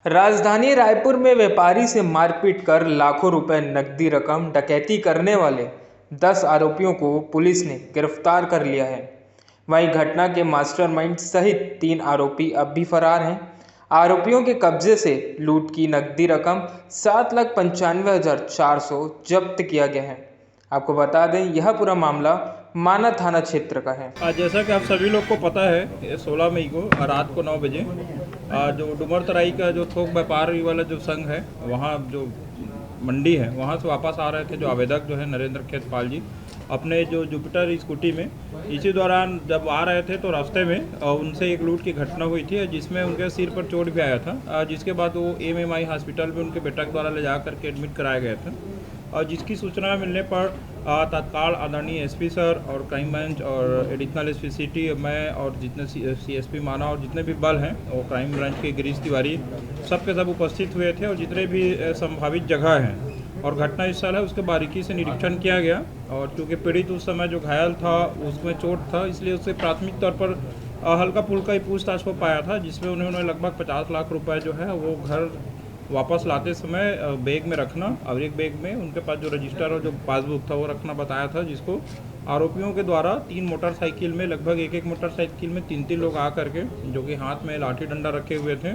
राजधानी रायपुर में व्यापारी से मारपीट कर लाखों रुपए नकदी रकम डकैती करने वाले 10 आरोपियों को पुलिस ने गिरफ्तार कर लिया है। वहीं घटना के मास्टरमाइंड सहित 3 आरोपी अब भी फरार हैं। आरोपियों के कब्जे से लूट की नकदी रकम 7,95,400 जब्त किया गया है। आपको बता दें, यह पूरा मामला माना थाना क्षेत्र का है। जैसा कि आप सभी लोग को पता है, 16 मई को रात को 9 बजे जो डुमर तराई का जो थोक व्यापारी वाला जो संघ है, वहाँ जो मंडी है, वहाँ से वापस आ रहे थे जो आवेदक जो है नरेंद्र खेतपाल जी, अपने जो जुपिटर स्कूटी में। इसी दौरान जब आ रहे थे तो रास्ते में उनसे एक लूट की घटना हुई थी, जिसमें उनके सिर पर चोट भी आया था, जिसके बाद वो MMI हॉस्पिटल में उनके बेटा द्वारा ले जा करके एडमिट कराया गया था। और जिसकी सूचना मिलने पर तत्काल आदरणीय SP सर और क्राइम ब्रांच और एडिशनल SP सिटी, मैं और जितने CSP माना और जितने भी बल हैं, और क्राइम ब्रांच के गिरीश तिवारी, सब के सब उपस्थित हुए थे। और जितने भी संभावित जगह हैं और घटना स्थल है उसके बारीकी से निरीक्षण किया गया। और चूँकि पीड़ित उस समय जो घायल था उसमें चोट था, इसलिए उससे प्राथमिक तौर पर हल्का फुल्का ही पूछताछ हो पाया था, जिसमें उन्होंने लगभग 50 लाख रुपए जो है वो घर वापस लाते समय बैग में रखना, और एक बैग में उनके पास जो रजिस्टर और जो पासबुक था वो रखना बताया था, जिसको आरोपियों के द्वारा 3 मोटरसाइकिल में, लगभग एक मोटरसाइकिल में 3 लोग आ करके, जो कि हाथ में लाठी डंडा रखे हुए थे,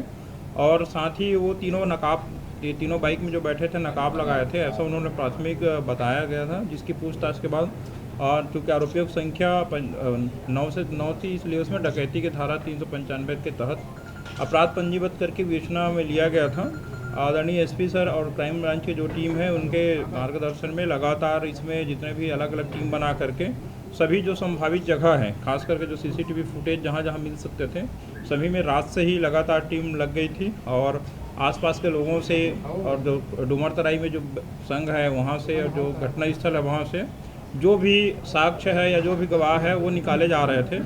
और साथ ही वो तीनों बाइक में जो बैठे थे नकाब लगाए थे, ऐसा उन्होंने प्राथमिक बताया गया था। जिसकी पूछताछ के बाद, और चूँकि आरोपियों की संख्या 9 से 9 थी, इसलिए उसमें डकैती की धारा 395 के तहत अपराध पंजीबद्ध करके विवेचना में लिया गया था। आदरणीय SP सर और क्राइम ब्रांच की जो टीम है, उनके मार्गदर्शन में लगातार इसमें जितने भी अलग अलग टीम बना करके सभी जो संभावित जगह हैं, खास करके जो CCTV फुटेज जहाँ जहाँ मिल सकते थे, सभी में रात से ही लगातार टीम लग गई थी। और आसपास के लोगों से और जो डुमर तराई में जो संघ है वहाँ से, और जो घटना स्थल है वहाँ से जो भी साक्ष्य है या जो भी गवाह है वो निकाले जा रहे थे।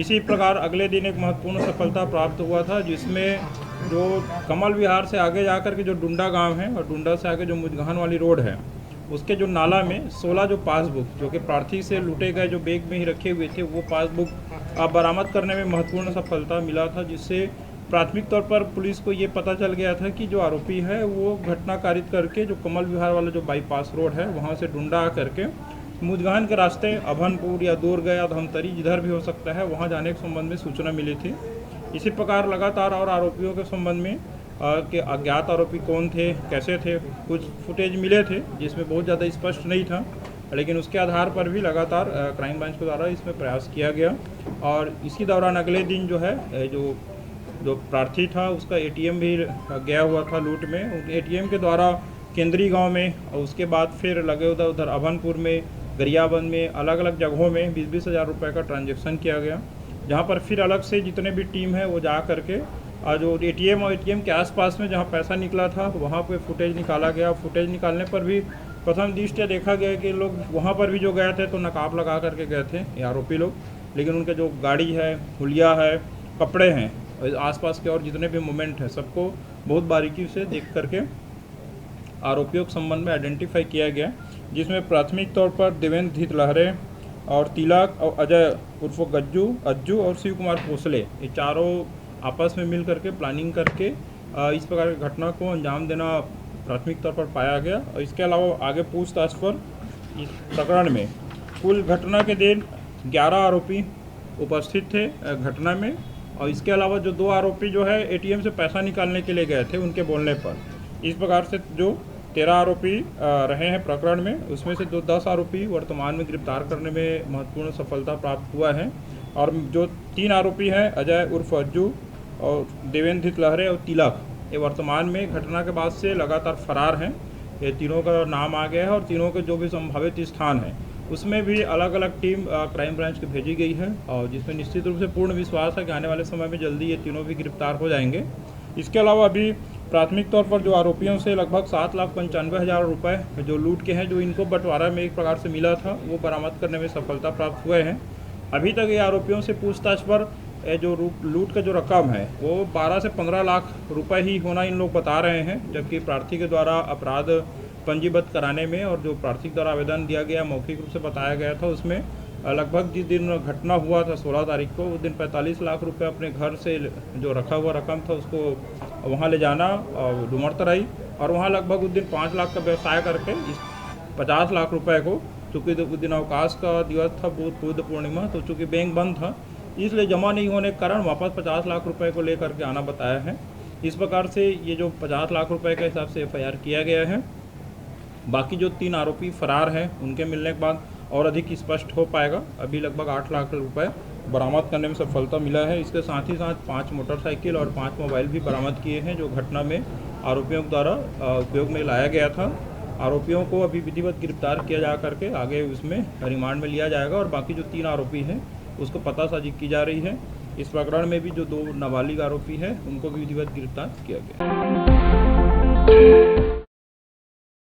इसी प्रकार अगले दिन एक महत्वपूर्ण सफलता प्राप्त हुआ था, जिसमें जो कमल विहार से आगे जाकर के जो डुंडा गांव है और डुंडा से आगे जो मुजगहन वाली रोड है, उसके जो नाला में 16 जो पासबुक जो कि प्रार्थी से लूटे गए जो बैग में ही रखे हुए थे, वो पासबुक बरामद करने में महत्वपूर्ण सफलता मिला था, जिससे प्राथमिक तौर पर पुलिस को ये पता चल गया था कि जो आरोपी है वो घटना कारित करके जो कमल विहार वाला जो बाईपास रोड है वहाँ से डुंडा आ करके मुजगहन के रास्ते अभनपुर या दूर गया धमतरी जिधर भी हो सकता है वहाँ जाने के संबंध में सूचना मिली थी। इसी प्रकार लगातार और आरोपियों के संबंध में कि अज्ञात आरोपी कौन थे, कैसे थे, कुछ फुटेज मिले थे जिसमें बहुत ज़्यादा स्पष्ट नहीं था, लेकिन उसके आधार पर भी लगातार क्राइम ब्रांच के द्वारा इसमें प्रयास किया गया। और इसी दौरान अगले दिन जो है जो प्रार्थी था उसका ATM भी गया हुआ था लूट में। ATM के द्वारा केंद्रीय गांव में, और उसके बाद फिर लगे उधर अभनपुर में, गरियाबंद में, अलग अलग जगहों में 20-20 हज़ार रुपये का ट्रांजैक्शन किया गया, जहां पर फिर अलग से जितने भी टीम है वो जा करके जो ATM और ATM के आसपास में जहां पैसा निकला था वहां पे फुटेज निकाला गया। फुटेज निकालने पर भी प्रथम दृष्टया देखा गया कि लोग वहां पर भी जो गए थे तो नकाब लगा करके गए थे ये आरोपी लोग, लेकिन उनके जो गाड़ी है, हुलिया है, कपड़े हैं, आसपास के और जितने भी मोमेंट हैं, सबको बहुत बारीकी से देख करके आरोपियों के संबंध में आइडेंटिफाई किया गया, जिसमें प्राथमिक तौर पर देवेंद्र धीत लहरे और तिलक और अजय उर्फ अज्जू और शिव कुमार भोसले, ये चारों आपस में मिल करके प्लानिंग करके इस प्रकार की घटना को अंजाम देना प्राथमिक तौर पर पाया गया। और इसके अलावा आगे पूछताछ पर इस प्रकरण में कुल घटना के दिन 11 आरोपी उपस्थित थे घटना में, और इसके अलावा जो 2 आरोपी जो है ATM से पैसा निकालने के लिए गए थे उनके बोलने पर, इस प्रकार से जो 13 आरोपी रहे हैं प्रकरण में, उसमें से 10 आरोपी वर्तमान में गिरफ्तार करने में महत्वपूर्ण सफलता प्राप्त हुआ है। और जो 3 आरोपी हैं अजय उर्फ अज्जू और देवेंद्र धीत लहरे और तिलक, ये वर्तमान में घटना के बाद से लगातार फरार हैं। ये तीनों का नाम आ गया है और तीनों के जो भी संभावित स्थान हैं उसमें भी अलग अलग टीम क्राइम ब्रांच की भेजी गई है, और जिसमें निश्चित रूप से पूर्ण विश्वास है कि आने वाले समय में जल्दी ये तीनों भी गिरफ्तार हो जाएंगे। इसके अलावा अभी प्राथमिक तौर पर जो आरोपियों से लगभग 7,95,000 रुपये जो लूट के हैं, जो इनको बंटवारा में एक प्रकार से मिला था, वो बरामद करने में सफलता प्राप्त हुए हैं। अभी तक ये आरोपियों से पूछताछ पर जो लूट का जो रकम है वो 12 से 15 लाख रुपए ही होना इन लोग बता रहे हैं, जबकि प्रार्थी के द्वारा अपराध पंजीबद्ध कराने में और जो प्रार्थी द्वारा आवेदन दिया गया मौखिक रूप से बताया गया था उसमें लगभग जिस दिन घटना हुआ था 16 तारीख को, उस दिन 45 लाख रुपए अपने घर से जो रखा हुआ रकम था उसको वहाँ ले जाना डुमर तराई, और वहाँ लगभग उस दिन 5 लाख का व्यवसाय करके इस 50 लाख रुपए को, चूँकि उस दिन अवकाश का दिवस था, बुद्ध पूर्णिमा, तो चूँकि बैंक बंद था इसलिए जमा नहीं होने के कारण वापस 50 लाख रुपए को लेकर के आना बताया है। इस प्रकार से ये जो 50 लाख रुपए के हिसाब से FIR किया गया है। बाकी जो 3 आरोपी फरार हैं उनके मिलने के बाद और अधिक स्पष्ट हो पाएगा। अभी लगभग 8 लाख रुपए बरामद करने में सफलता मिला है। इसके साथ ही साथ 5 मोटरसाइकिल और 5 मोबाइल भी बरामद किए हैं जो घटना में आरोपियों द्वारा उपयोग में लाया गया था। आरोपियों को अभी विधिवत गिरफ्तार किया जा करके आगे उसमें रिमांड में लिया जाएगा, और बाकी जो 3 आरोपी हैं उसको पतासाजी की जा रही है। इस प्रकरण में भी जो 2 नाबालिग आरोपी हैं उनको भी विधिवत गिरफ्तार किया गया।